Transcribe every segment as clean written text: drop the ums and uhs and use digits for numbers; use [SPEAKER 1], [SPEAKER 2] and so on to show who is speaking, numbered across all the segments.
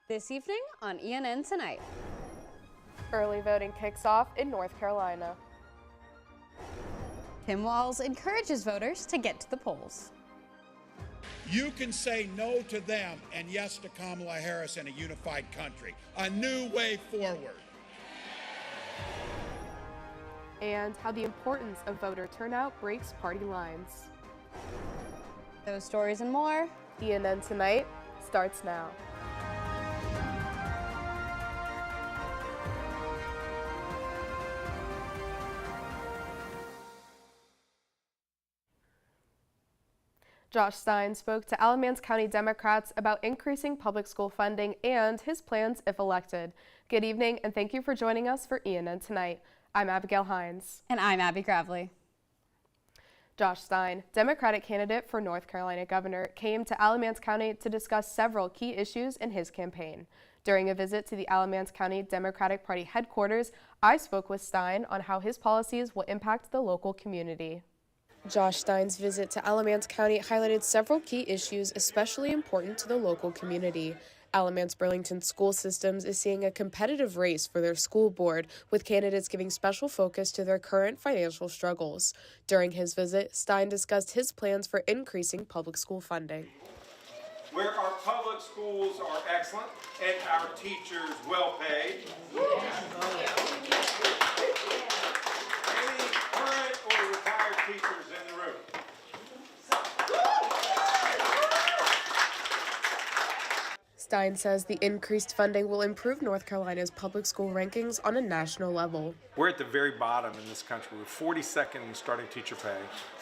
[SPEAKER 1] This evening on ENN Tonight.
[SPEAKER 2] Early voting kicks off in North Carolina.
[SPEAKER 1] Tim Walz encourages voters to get to the polls.
[SPEAKER 3] You can say no to them and yes to Kamala Harris in a unified country. A new way forward.
[SPEAKER 2] And how the importance of voter turnout breaks party lines.
[SPEAKER 1] Those stories and more.
[SPEAKER 2] ENN Tonight starts now. Josh Stein spoke to Alamance County Democrats about increasing public school funding and his plans if elected. Good evening, and thank you for joining us for ENN Tonight. I'm Abigail Hines.
[SPEAKER 1] And I'm Abby Gravely.
[SPEAKER 2] Josh Stein, Democratic candidate for North Carolina governor, came to Alamance County to discuss several key issues in his campaign. During a visit to the Alamance County Democratic Party headquarters, I spoke with Stein on how his policies will impact the local community. Josh Stein's visit to Alamance County highlighted several key issues especially important to the local community. Alamance Burlington School Systems is seeing a competitive race for their school board, with candidates giving special focus to their current financial struggles. During his visit, Stein discussed his plans for increasing public school funding.
[SPEAKER 4] Where our public schools are excellent and our teachers well paid. Any current or retired teachers in the room?
[SPEAKER 2] Stein says the increased funding will improve North Carolina's public school rankings on a national level.
[SPEAKER 4] We're at the very bottom in this country. We're 42nd in starting teacher pay.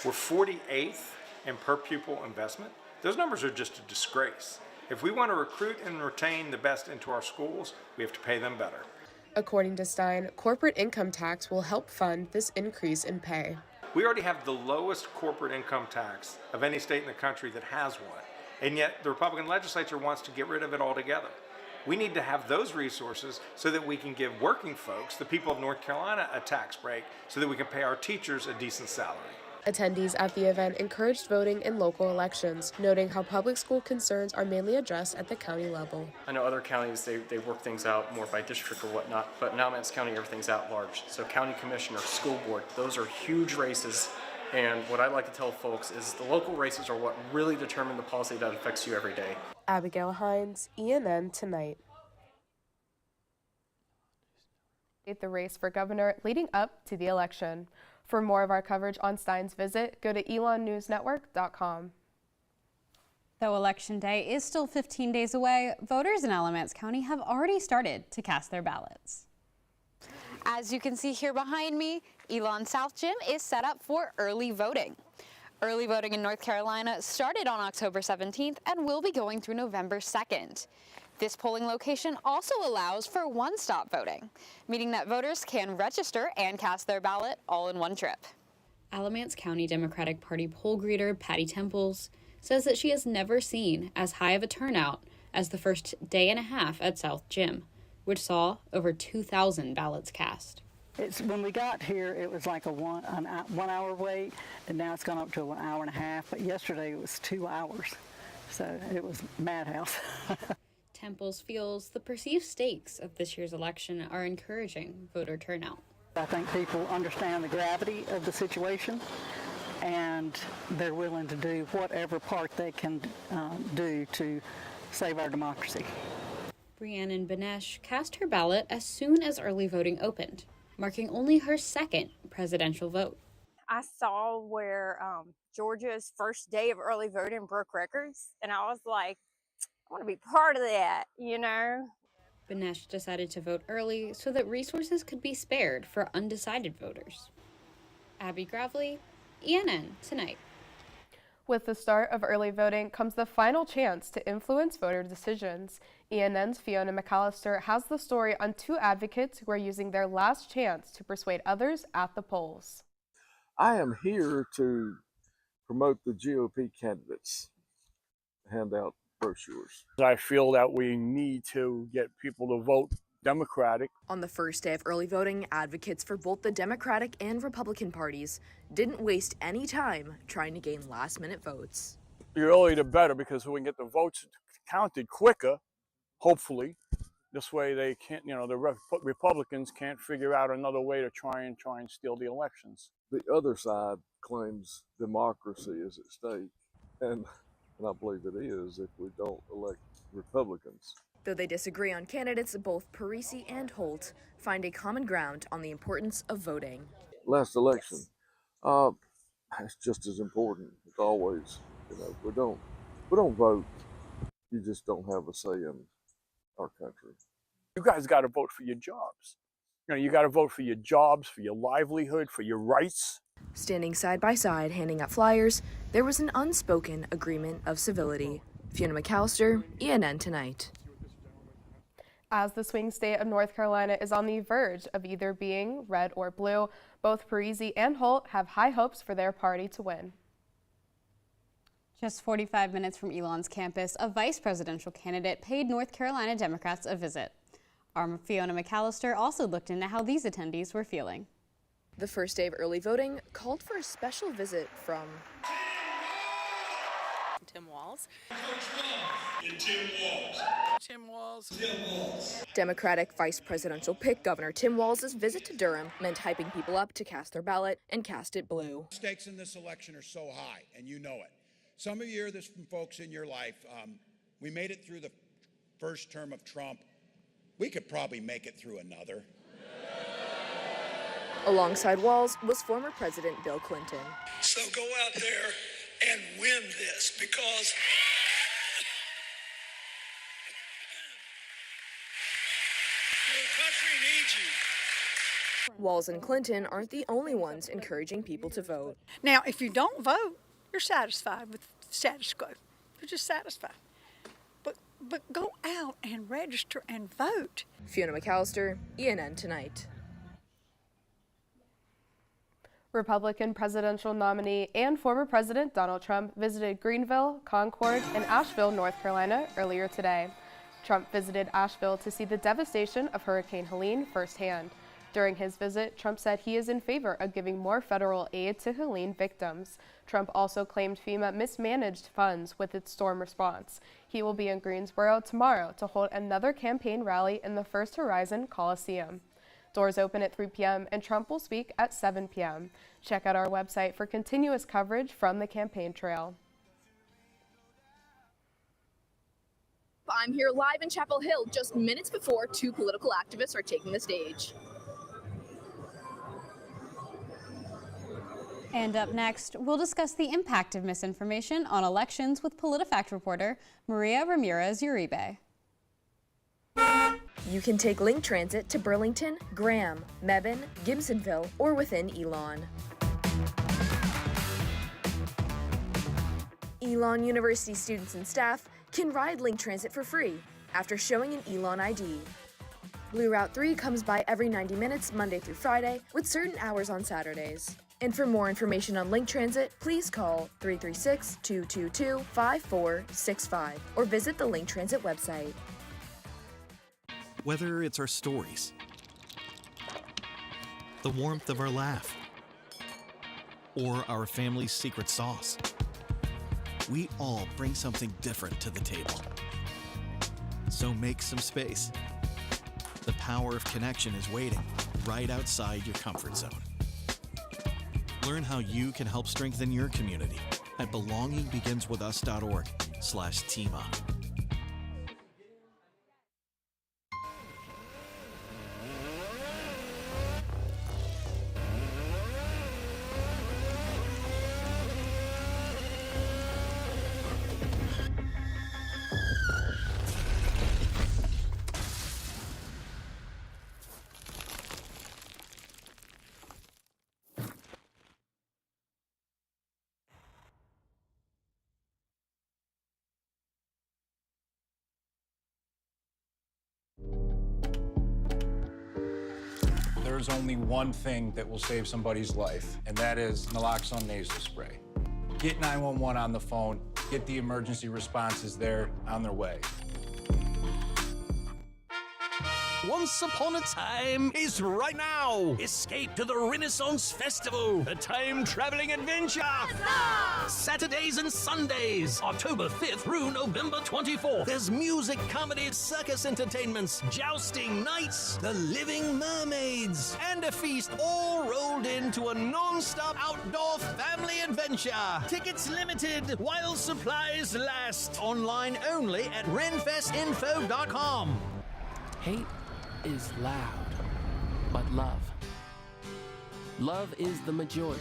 [SPEAKER 4] We're 48th in per pupil investment. Those numbers are just a disgrace. If we want to recruit and retain the best into our schools, we have to pay them better.
[SPEAKER 2] According to Stein, corporate income tax will help fund this increase in pay.
[SPEAKER 4] We already have the lowest corporate income tax of any state in the country that has one. And yet the Republican legislature wants to get rid of it altogether. We need to have those resources so that we can give working folks, the people of North Carolina, a tax break so that we can pay our teachers a decent salary.
[SPEAKER 2] Attendees at the event encouraged voting in local elections, noting how public school concerns are mainly addressed at the county level.
[SPEAKER 5] I know other counties, they work things out more by district or whatnot, but in Alamance County, everything's at large. So county commissioner, school board, those are huge races. And what I like to tell folks is the local races are what really determine the policy that affects you every day.
[SPEAKER 2] Abigail Hines, ENN Tonight. The race for governor leading up to the election. For more of our coverage on Stein's visit, go to elonnewsnetwork.com.
[SPEAKER 1] Though Election Day is still 15 days away, voters in Alamance County have already started to cast their ballots.
[SPEAKER 6] As you can see here behind me, Elon South Gym is set up for early voting. Early voting in North Carolina started on October 17th and will be going through November 2nd. This polling location also allows for one-stop voting, meaning that voters can register and cast their ballot all in one trip.
[SPEAKER 7] Alamance County Democratic Party poll greeter Patty Temples says that she has never seen as high of a turnout as the first day and a half at South Gym, which saw over 2,000 ballots cast.
[SPEAKER 8] When we got here, it was like a 1 hour wait, and now it's gone up to an hour and a half. But yesterday it was 2 hours, so it was madhouse.
[SPEAKER 7] Temples feels the perceived stakes of this year's election are encouraging voter turnout.
[SPEAKER 8] I think people understand the gravity of the situation, and they're willing to do whatever part they can do to save our democracy.
[SPEAKER 7] Rhiannon Benesh cast her ballot as soon as early voting opened, marking only her second presidential vote.
[SPEAKER 9] I saw where Georgia's first day of early voting broke records, and I was like, I want to be part of that, you know?
[SPEAKER 7] Benesh decided to vote early so that resources could be spared for undecided voters. Abby Gravely, ENN Tonight.
[SPEAKER 2] With the start of early voting comes the final chance to influence voter decisions. ENN's Fiona McAllister has the story on two advocates who are using their last chance to persuade others at the polls.
[SPEAKER 10] I am here to promote the GOP candidates, hand out brochures.
[SPEAKER 11] I feel that we need to get people to vote Democratic.
[SPEAKER 12] On the first day of early voting, advocates for both the Democratic and Republican parties didn't waste any time trying to gain last-minute votes.
[SPEAKER 11] The earlier the better, because we can get the votes counted quicker, hopefully, this way they can't, the Republicans can't figure out another way to try and steal the elections.
[SPEAKER 10] The other side claims democracy is at stake, and I believe it is if we don't elect Republicans.
[SPEAKER 12] Though they disagree on candidates, both Parisi and Holt find a common ground on the importance of voting.
[SPEAKER 10] Last election, it's just as important as always. If we don't vote, you just don't have a say in our country.
[SPEAKER 11] You guys got to vote for your jobs. You got to vote for your jobs, for your livelihood, for your rights.
[SPEAKER 12] Standing side by side, handing out flyers, there was an unspoken agreement of civility. Fiona McAllister, ENN Tonight.
[SPEAKER 2] As the swing state of North Carolina is on the verge of either being red or blue, both Parisi and Holt have high hopes for their party to win.
[SPEAKER 1] Just 45 minutes from Elon's campus, a vice presidential candidate paid North Carolina Democrats a visit. Our Fiona McAllister also looked into how these attendees were feeling.
[SPEAKER 12] The first day of early voting called for a special visit from
[SPEAKER 13] Tim Walz.
[SPEAKER 14] Tim Walz.
[SPEAKER 12] Democratic vice presidential pick Governor Tim Walz's visit to Durham meant hyping people up to cast their ballot and cast it blue.
[SPEAKER 3] Stakes in this election are so high, and you know it. Some of you are this from folks in your life. We made it through the first term of Trump. We could probably make it through another.
[SPEAKER 12] Alongside Walz was former President Bill Clinton.
[SPEAKER 14] So go out there and win this, because your country needs you.
[SPEAKER 12] Walz and Clinton aren't the only ones encouraging people to vote.
[SPEAKER 15] Now, if you don't vote, you're satisfied with the status quo. You're just satisfied. But go out and register and vote.
[SPEAKER 12] Fiona McAllister, ENN Tonight.
[SPEAKER 2] Republican presidential nominee and former President Donald Trump visited Greenville, Concord, and Asheville, North Carolina earlier today. Trump visited Asheville to see the devastation of Hurricane Helene firsthand. During his visit, Trump said he is in favor of giving more federal aid to Helene victims. Trump also claimed FEMA mismanaged funds with its storm response. He will be in Greensboro tomorrow to hold another campaign rally in the First Horizon Coliseum. Doors open at 3 p.m. and Trump will speak at 7 p.m. Check out our website for continuous coverage from the campaign trail.
[SPEAKER 16] I'm here live in Chapel Hill just minutes before two political activists are taking the stage.
[SPEAKER 1] And up next, we'll discuss the impact of misinformation on elections with PolitiFact reporter Maria Ramirez Uribe.
[SPEAKER 12] You can take Link Transit to Burlington, Graham, Mebane, Gibsonville, or within Elon. Elon University students and staff can ride Link Transit for free after showing an Elon ID. Blue Route 3 comes by every 90 minutes Monday through Friday with certain hours on Saturdays. And for more information on Link Transit, please call 336-222-5465 or visit the Link Transit website.
[SPEAKER 17] Whether it's our stories, the warmth of our laugh, or our family's secret sauce, we all bring something different to the table. So make some space. The power of connection is waiting right outside your comfort zone. Learn how you can help strengthen your community at belongingbeginswithus.org/teamup.
[SPEAKER 18] There's only one thing that will save somebody's life, and that is naloxone nasal spray. Get 911 on the phone, get the emergency responses there on their way.
[SPEAKER 13] Once Upon a Time is right now. Escape to the Renaissance Festival, a time-traveling adventure. Saturdays and Sundays, October 5th through November 24th. There's music, comedy, circus entertainments, jousting, nights, the living mermaids, and a feast all rolled into a non-stop outdoor family adventure. Tickets limited while supplies last. Online only at renfestinfo.com.
[SPEAKER 19] Hate is loud, but love is the majority.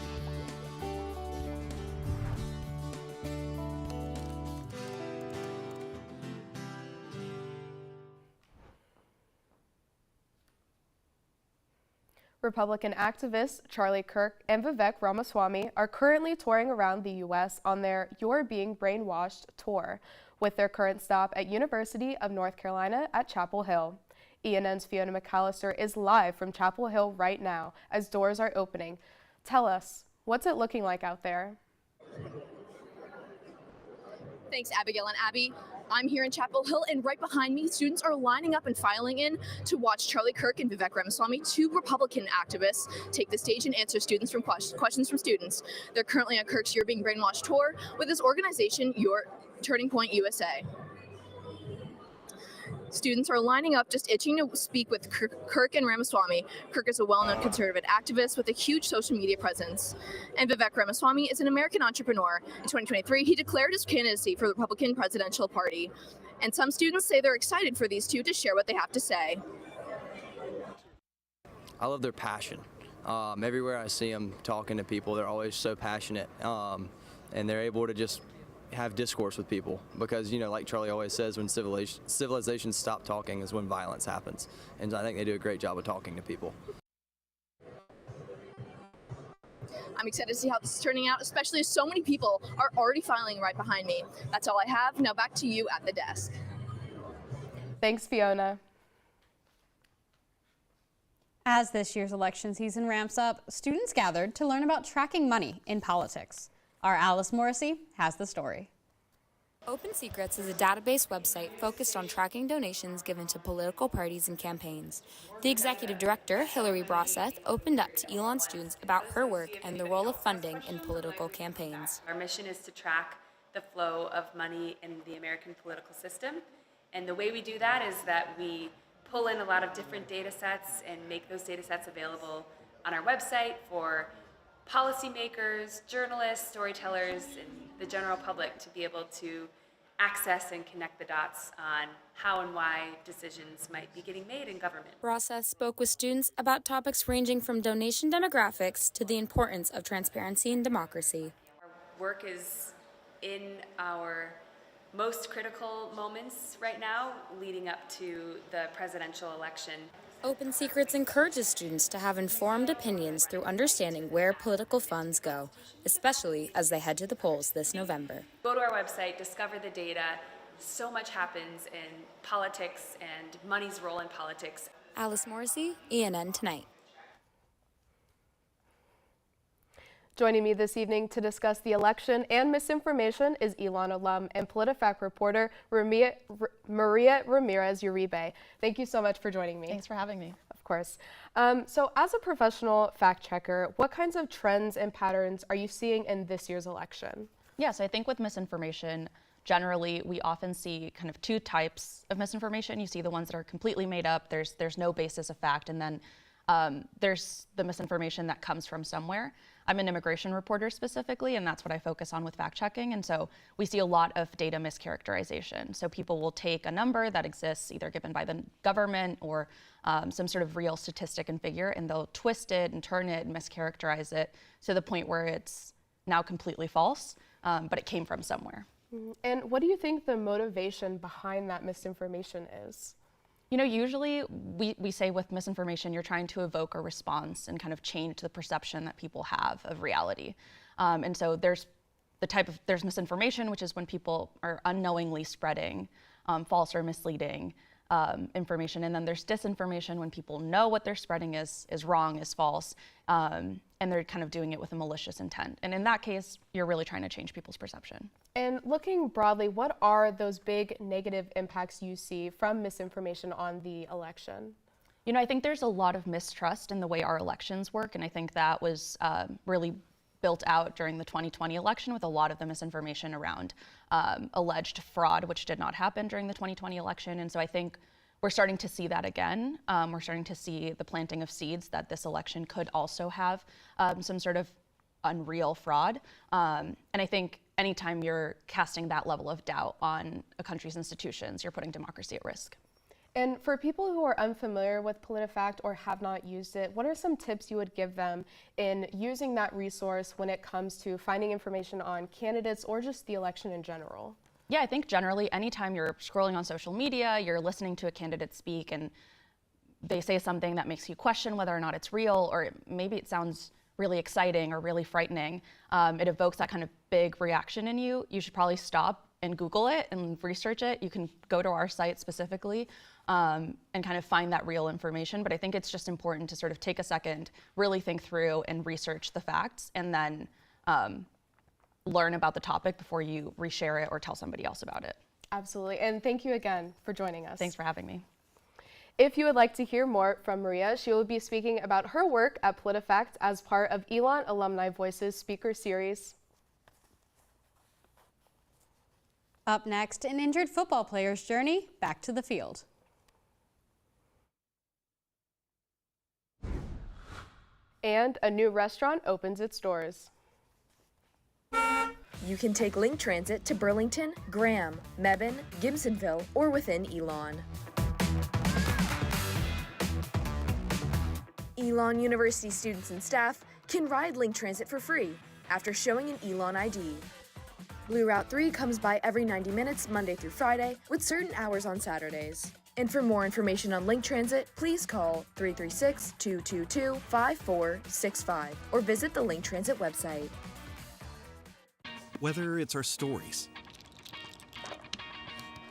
[SPEAKER 2] Republican activists Charlie Kirk and Vivek Ramaswamy are currently touring around the U.S. on their You're Being Brainwashed tour, with their current stop at University of North Carolina at Chapel Hill. ENN's Fiona McAllister is live from Chapel Hill right now as doors are opening. Tell us, what's it looking like out there?
[SPEAKER 16] Thanks, Abigail and Abby. I'm here in Chapel Hill, and right behind me, students are lining up and filing in to watch Charlie Kirk and Vivek Ramaswamy, two Republican activists, take the stage and answer questions from students. They're currently on Kirk's You're Being Brainwashed tour with his organization, Your Turning Point USA. Students are lining up, just itching to speak with Kirk and Ramaswamy. Kirk is a well-known conservative activist with a huge social media presence. And Vivek Ramaswamy is an American entrepreneur. In 2023, he declared his candidacy for the Republican presidential party. And some students say they're excited for these two to share what they have to say.
[SPEAKER 20] I love their passion. Everywhere I see them talking to people, they're always so passionate. And they're able to just have discourse with people, because, you know, like Charlie always says, when civilizations stop talking is when violence happens, and I think they do a great job of talking to people.
[SPEAKER 16] I'm excited to see how this is turning out, especially as so many people are already filing right behind me. That's all I have. Now back to you at the desk.
[SPEAKER 2] Thanks, Fiona.
[SPEAKER 1] As this year's election season ramps up, students gathered to learn about tracking money in politics. Our Alice Morrissey has the story.
[SPEAKER 21] Open Secrets is a database website focused on tracking donations given to political parties and campaigns. The executive director, Hillary Brosseth, opened up to Elon students about her work and the role of funding in political campaigns.
[SPEAKER 22] Our mission is to track the flow of money in the American political system. And the way we do that is that we pull in a lot of different data sets and make those data sets available on our website for policymakers, journalists, storytellers, and the general public to be able to access and connect the dots on how and why decisions might be getting made in government.
[SPEAKER 21] Brosseth spoke with students about topics ranging from donation demographics to the importance of transparency and democracy.
[SPEAKER 22] Our work is in our most critical moments right now, leading up to the presidential election.
[SPEAKER 21] Open Secrets encourages students to have informed opinions through understanding where political funds go, especially as they head to the polls this November.
[SPEAKER 22] Go to our website, discover the data. So much happens in politics and money's role in politics.
[SPEAKER 21] Alice Morrissey, ENN Tonight.
[SPEAKER 2] Joining me this evening to discuss the election and misinformation is Elon alum and PolitiFact reporter Maria Ramirez Uribe. Thank you so much for joining me.
[SPEAKER 23] Thanks for having me.
[SPEAKER 2] Of course. So as a professional fact checker, what kinds of trends and patterns are you seeing in this year's election?
[SPEAKER 23] Yes, I think with misinformation, generally we often see kind of two types of misinformation. You see the ones that are completely made up, there's no basis of fact, and then there's the misinformation that comes from somewhere. I'm an immigration reporter specifically, and that's what I focus on with fact checking. And so we see a lot of data mischaracterization. So people will take a number that exists either given by the government or some sort of real statistic and figure, and they'll twist it and turn it and mischaracterize it to the point where it's now completely false, but it came from somewhere.
[SPEAKER 2] And what do you think the motivation behind that misinformation is?
[SPEAKER 23] You know, usually we say with misinformation, you're trying to evoke a response and kind of change the perception that people have of reality. And so there's misinformation, which is when people are unknowingly spreading false or misleading information. And then there's disinformation when people know what they're spreading is wrong, is false, and they're kind of doing it with a malicious intent. And in that case, you're really trying to change people's perception.
[SPEAKER 2] And looking broadly, what are those big negative impacts you see from misinformation on the election?
[SPEAKER 23] I think there's a lot of mistrust in the way our elections work, and I think that was really built out during the 2020 election with a lot of the misinformation around alleged fraud, which did not happen during the 2020 election. And so I think we're starting to see that again. We're starting to see the planting of seeds that this election could also have some sort of unreal fraud. And I think anytime you're casting that level of doubt on a country's institutions, you're putting democracy at risk.
[SPEAKER 2] And for people who are unfamiliar with PolitiFact or have not used it, what are some tips you would give them in using that resource when it comes to finding information on candidates or just the election in general?
[SPEAKER 23] Yeah, I think generally anytime you're scrolling on social media, you're listening to a candidate speak and they say something that makes you question whether or not it's real, or maybe it sounds really exciting or really frightening, it evokes that kind of big reaction in you. You should probably stop and Google it and research it. You can go to our site specifically and kind of find that real information. But I think it's just important to sort of take a second, really think through and research the facts, and then learn about the topic before you reshare it or tell somebody else about it.
[SPEAKER 2] Absolutely. And thank you again for joining us.
[SPEAKER 23] Thanks for having me.
[SPEAKER 2] If you would like to hear more from Maria, she will be speaking about her work at PolitiFact as part of Elon Alumni Voices Speaker Series.
[SPEAKER 1] Up next, an injured football player's journey back to the field.
[SPEAKER 2] And a new restaurant opens its doors.
[SPEAKER 12] You can take Link Transit to Burlington, Graham, Mebane, Gibsonville, or within Elon. Elon University students and staff can ride Link Transit for free after showing an Elon ID. Blue Route 3 comes by every 90 minutes Monday through Friday with certain hours on Saturdays. And for more information on Link Transit, please call 336-222-5465 or visit the Link Transit website.
[SPEAKER 17] Whether it's our stories,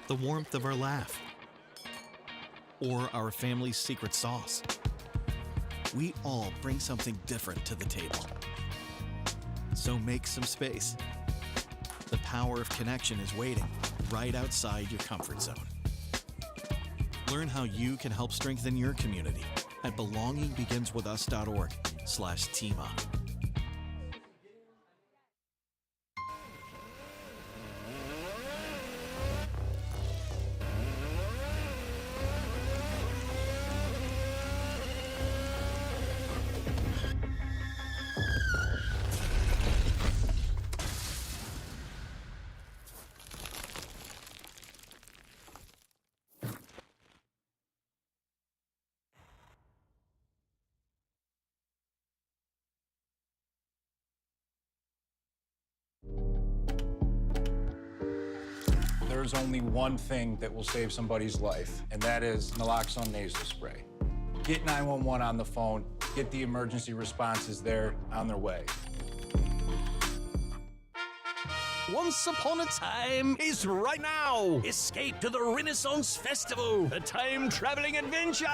[SPEAKER 17] the warmth of our laugh, or our family's secret sauce, we all bring something different to the table. So make some space. The power of connection is waiting right outside your comfort zone. Learn how you can help strengthen your community at belongingbeginswithus.org/teamup.
[SPEAKER 18] There's only one thing that will save somebody's life, and that is naloxone nasal spray. Get 911 on the phone, get the emergency responses there on their way.
[SPEAKER 13] Once Upon a Time is right now. Escape to the Renaissance Festival, a time-traveling adventure.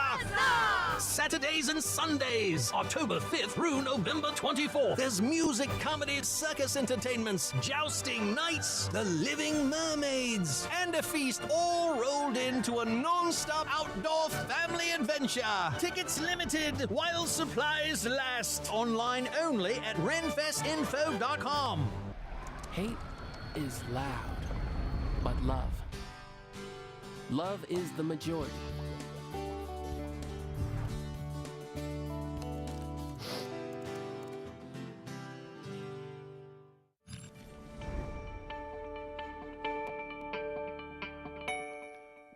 [SPEAKER 13] Saturdays and Sundays, October 5th through November 24th. There's music, comedy, circus entertainments, jousting, nights, the living mermaids, and a feast all rolled into a non-stop outdoor family adventure. Tickets limited while supplies last. Online only at renfestinfo.com.
[SPEAKER 19] Hate is loud, but love is the majority.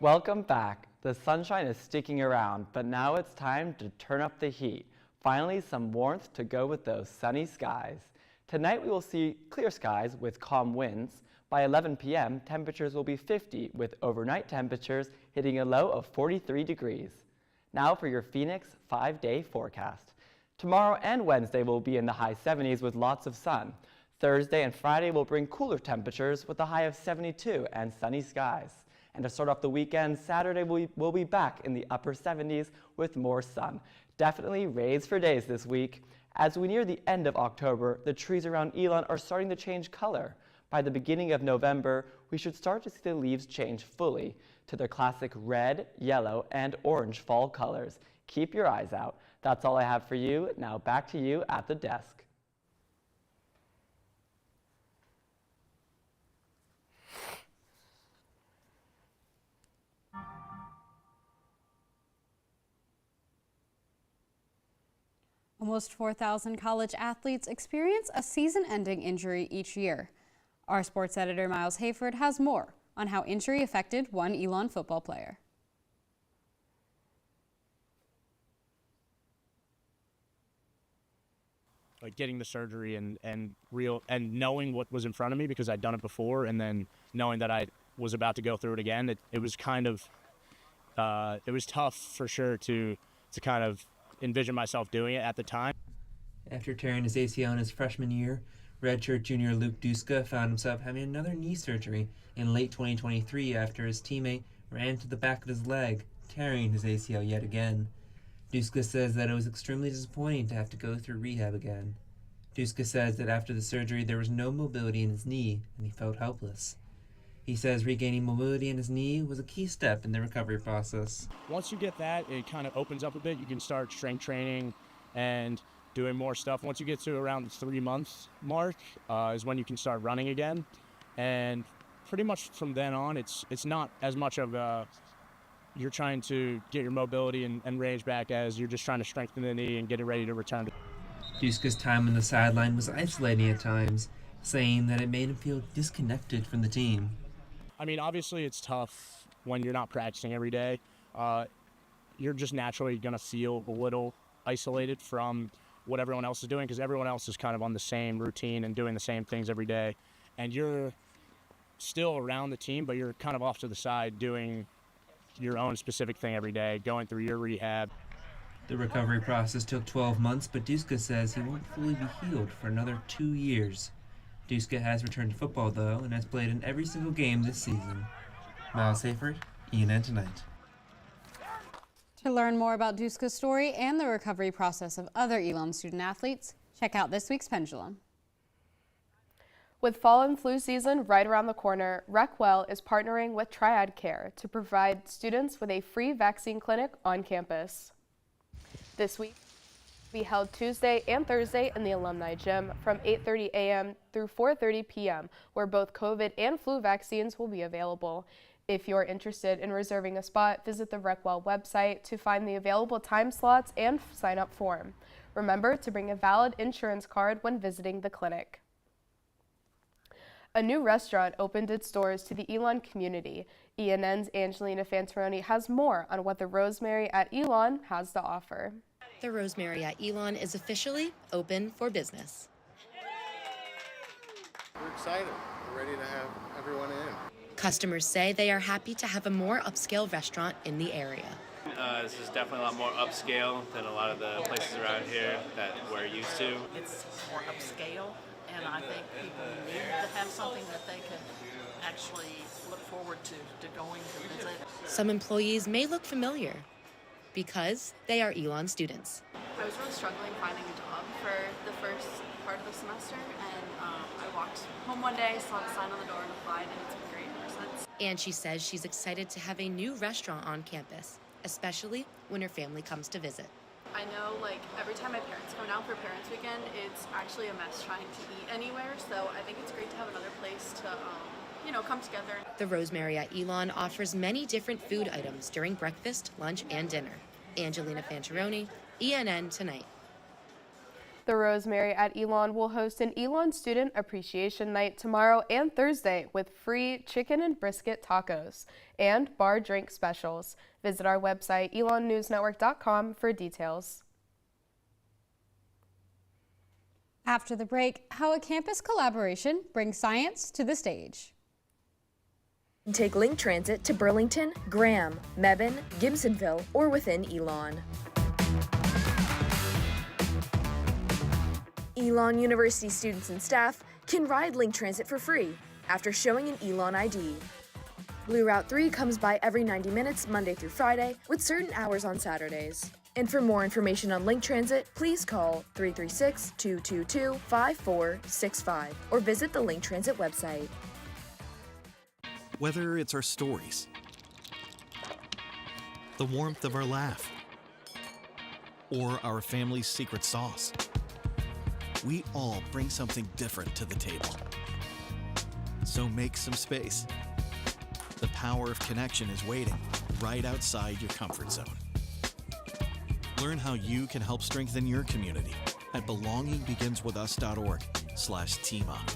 [SPEAKER 4] Welcome back. The sunshine is sticking around, but now it's time to turn up the heat. Finally, some warmth to go with those sunny skies. Tonight we will see clear skies with calm winds. By 11 p.m., temperatures will be 50 with overnight temperatures hitting a low of 43 degrees. Now for your Phoenix 5-day forecast. Tomorrow and Wednesday will be in the high 70s with lots of sun. Thursday and Friday will bring cooler temperatures with a high of 72 and sunny skies. And to start off the weekend, Saturday we'll be back in the upper 70s with more sun. Definitely rays for days this week. As we near the end of October, the trees around Elon are starting to change color. By the beginning of November, we should start to see the leaves change fully to their classic red, yellow, and orange fall colors. Keep your eyes out. That's all I have for you. Now back to you at the desk.
[SPEAKER 1] Almost 4,000 college athletes experience a season-ending injury each year. Our sports editor Miles Hayford has more on how injury affected one Elon football player.
[SPEAKER 5] Like getting the surgery and knowing what was in front of me because I'd done it before, and then knowing that I was about to go through it again, it was kind of it was tough for sure to kind of envision myself doing it at the time.
[SPEAKER 6] After tearing his ACL in his freshman year, redshirt junior Luke Duska found himself having another knee surgery in late 2023 after his teammate ran to the back of his leg, tearing his ACL yet again. Duska says that it was extremely disappointing to have to go through rehab again. Duska says that after the surgery there was no mobility in his knee and he felt helpless. He says regaining mobility in his knee was a key step in the recovery process.
[SPEAKER 5] Once you get that, it kind of opens up a bit. You can start strength training and doing more stuff. Once you get to around the 3-month mark is when you can start running again. And pretty much from then on, it's not as much of you're trying to get your mobility and range back as you're just trying to strengthen the knee and get it ready to return.
[SPEAKER 6] Duska's time on the sideline was isolating at times, saying that it made him feel disconnected from the team.
[SPEAKER 5] I mean, obviously it's tough when you're not practicing every day. You're just naturally going to feel a little isolated from what everyone else is doing because everyone else is kind of on the same routine and doing the same things every day. And you're still around the team, but you're kind of off to the side doing your own specific thing every day, going through your rehab.
[SPEAKER 6] The recovery process took 12 months, but Duska says he won't fully be healed for another 2 years. Duska has returned to football, though, and has played in every single game this season. Miles Hayford, ENN Tonight.
[SPEAKER 1] To learn more about Duska's story and the recovery process of other Elon student-athletes, check out this week's Pendulum.
[SPEAKER 2] With fall and flu season right around the corner, RecWell is partnering with Triad Care to provide students with a free vaccine clinic on campus. This week, we held Tuesday and Thursday in the Alumni Gym from 8:30 a.m. through 4:30 p.m., where both COVID and flu vaccines will be available. If you're interested in reserving a spot, visit the RecWell website to find the available time slots and sign-up form. Remember to bring a valid insurance card when visiting the clinic. A new restaurant opened its doors to the Elon community. ENN's Angelina Fantaroni has more on what the Rosemary at Elon has to offer.
[SPEAKER 8] The Rosemary at Elon is officially open for business.
[SPEAKER 24] We're excited. We're ready to have everyone in.
[SPEAKER 8] Customers say they are happy to have a more upscale restaurant in the area.
[SPEAKER 25] This is definitely a lot more upscale than a lot of the places around here that we're used to.
[SPEAKER 26] It's more upscale, and I think people need to have something that they can actually look forward to going to visit.
[SPEAKER 8] Some employees may look familiar because they are Elon students.
[SPEAKER 27] I was really struggling finding a job for the first part of the semester, and I walked home one day, saw the sign on the door, and applied, and it's been great ever since.
[SPEAKER 8] And she says she's excited to have a new restaurant on campus, especially when her family comes to visit.
[SPEAKER 27] I know, like, every time my parents come down for Parents Weekend, it's actually a mess trying to eat anywhere, so I think it's great to have another place to, come together.
[SPEAKER 8] The Rosemary at Elon offers many different food items during breakfast, lunch, and dinner. Angelina Fantaroni, ENN Tonight.
[SPEAKER 2] The Rosemary at Elon will host an Elon Student Appreciation Night tomorrow and Thursday with free chicken and brisket tacos and bar drink specials. Visit our website, elonnewsnetwork.com, for details.
[SPEAKER 1] After the break, how a campus collaboration brings science to the stage.
[SPEAKER 12] Take Link Transit to Burlington, Graham, Mebane, Gibsonville, or within Elon. Elon University students and staff can ride Link Transit for free after showing an Elon ID. Blue Route 3 comes by every 90 minutes Monday through Friday with certain hours on Saturdays. And for more information on Link Transit, please call 336-222-5465 or visit the Link Transit website.
[SPEAKER 17] Whether it's our stories, the warmth of our laugh, or our family's secret sauce. We all bring something different to the table. So make some space. The power of connection is waiting right outside your comfort zone. Learn how you can help strengthen your community at belongingbeginswithus.org/teamup.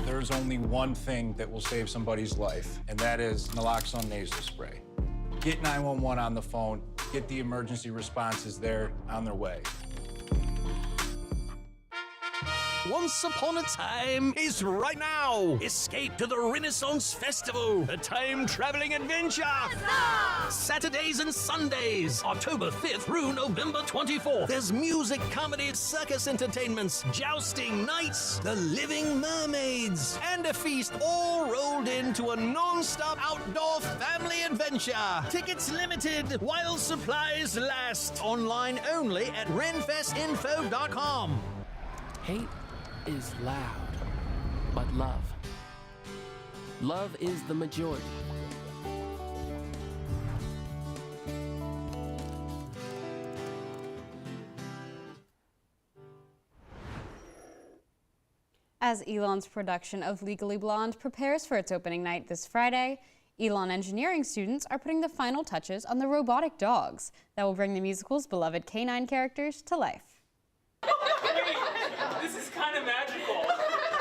[SPEAKER 18] There's only one thing that will save somebody's life, and that is naloxone nasal spray. Get 911 on the phone, get the emergency responses there on their way.
[SPEAKER 13] Once Upon a Time is right now. Escape to the Renaissance Festival, a time-traveling adventure. Saturdays and Sundays, October 5th through November 24th. There's music, comedy, circus entertainments, jousting, nights, the living mermaids, and a feast all rolled into a non-stop outdoor family adventure. Tickets limited while supplies last. Online only at renfestinfo.com.
[SPEAKER 19] Hate is loud, but love is the majority.
[SPEAKER 1] As Elon's production of Legally Blonde prepares for its opening night this Friday, Elon engineering students are putting the final touches on the robotic dogs that will bring the musical's beloved canine characters to life.
[SPEAKER 3] This is kind of magical.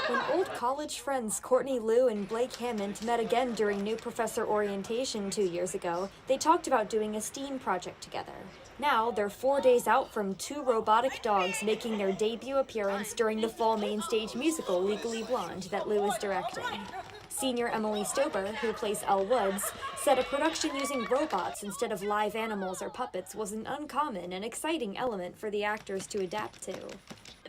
[SPEAKER 7] When old college friends Courtney Liu and Blake Hammond met again during new professor orientation 2 years ago, they talked about doing a STEAM project together. Now, they're 4 days out from 2 robotic dogs making their debut appearance during the fall main stage musical Legally Blonde that Liu is directing. Senior Emily Stober, who plays Elle Woods, said a production using robots instead of live animals or puppets was an uncommon and exciting element for the actors to adapt to.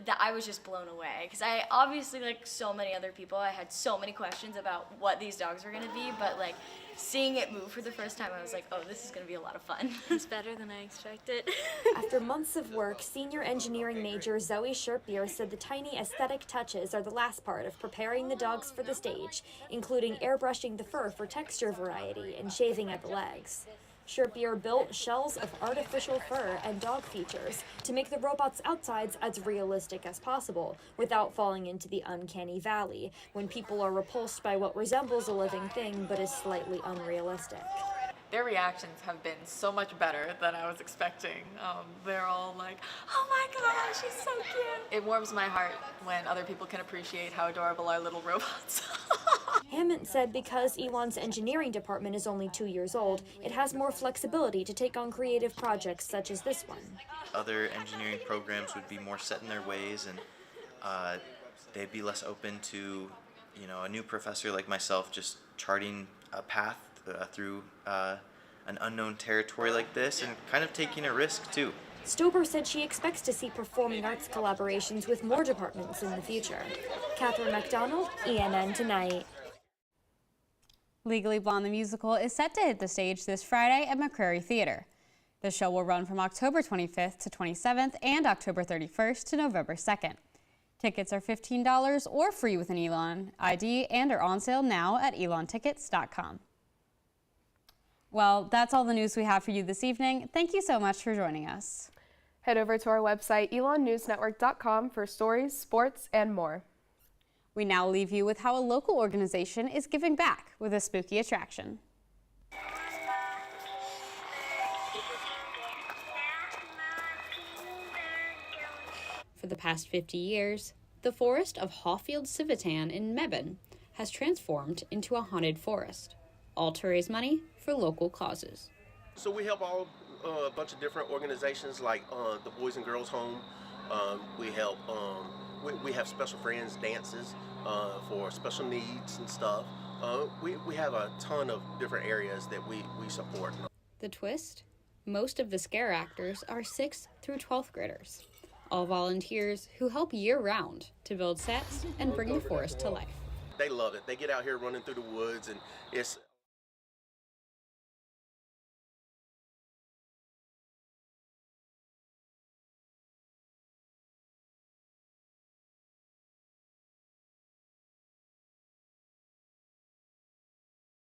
[SPEAKER 9] That I was just blown away, because I obviously, like so many other people, I had so many questions about what these dogs were going to be, but like seeing it move for the first time, I was like, oh, this is going to be a lot of fun.
[SPEAKER 10] It's better than I expected.
[SPEAKER 7] After months of work, senior engineering major Zoe Sherpier said the tiny aesthetic touches are the last part of preparing the dogs for the stage, including airbrushing the fur for texture variety and shaving at the legs. Sherpier built shells of artificial fur and dog features to make the robots' outsides as realistic as possible without falling into the uncanny valley when people are repulsed by what resembles a living thing but is slightly unrealistic.
[SPEAKER 11] Their reactions have been so much better than I was expecting. They're all like, oh my gosh, she's so cute. It warms my heart when other people can appreciate how adorable our little robots are.
[SPEAKER 7] Hammond said because Elon's engineering department is only 2 years old, it has more flexibility to take on creative projects such as this one.
[SPEAKER 14] Other engineering programs would be more set in their ways, and they'd be less open to, a new professor like myself just charting a path through an unknown territory like this and kind of taking a risk too.
[SPEAKER 7] Stober said she expects to see performing arts collaborations with more departments in the future. Catherine McDonald, ENN Tonight.
[SPEAKER 1] Legally Blonde the musical is set to hit the stage this Friday at McCrary Theater. The show will run from October 25th to 27th and October 31st to November 2nd. Tickets are $15 or free with an Elon ID and are on sale now at elontickets.com. Well, that's all the news we have for you this evening. Thank you so much for joining us.
[SPEAKER 2] Head over to our website, elonnewsnetwork.com, for stories, sports, and more.
[SPEAKER 1] We now leave you with how a local organization is giving back with a spooky attraction.
[SPEAKER 15] For the past 50 years, the forest of Hawfield Civitan in Mebane has transformed into a haunted forest, all to raise money for local causes.
[SPEAKER 28] So we help a bunch of different organizations like the Boys and Girls Home. We help, we have special friends dances for special needs and stuff. We have a ton of different areas that we support.
[SPEAKER 15] The twist? Most of the scare actors are 6th through 12th graders, all volunteers who help year-round to build sets and bring the forest to life.
[SPEAKER 28] They love it. They get out here running through the woods, and it's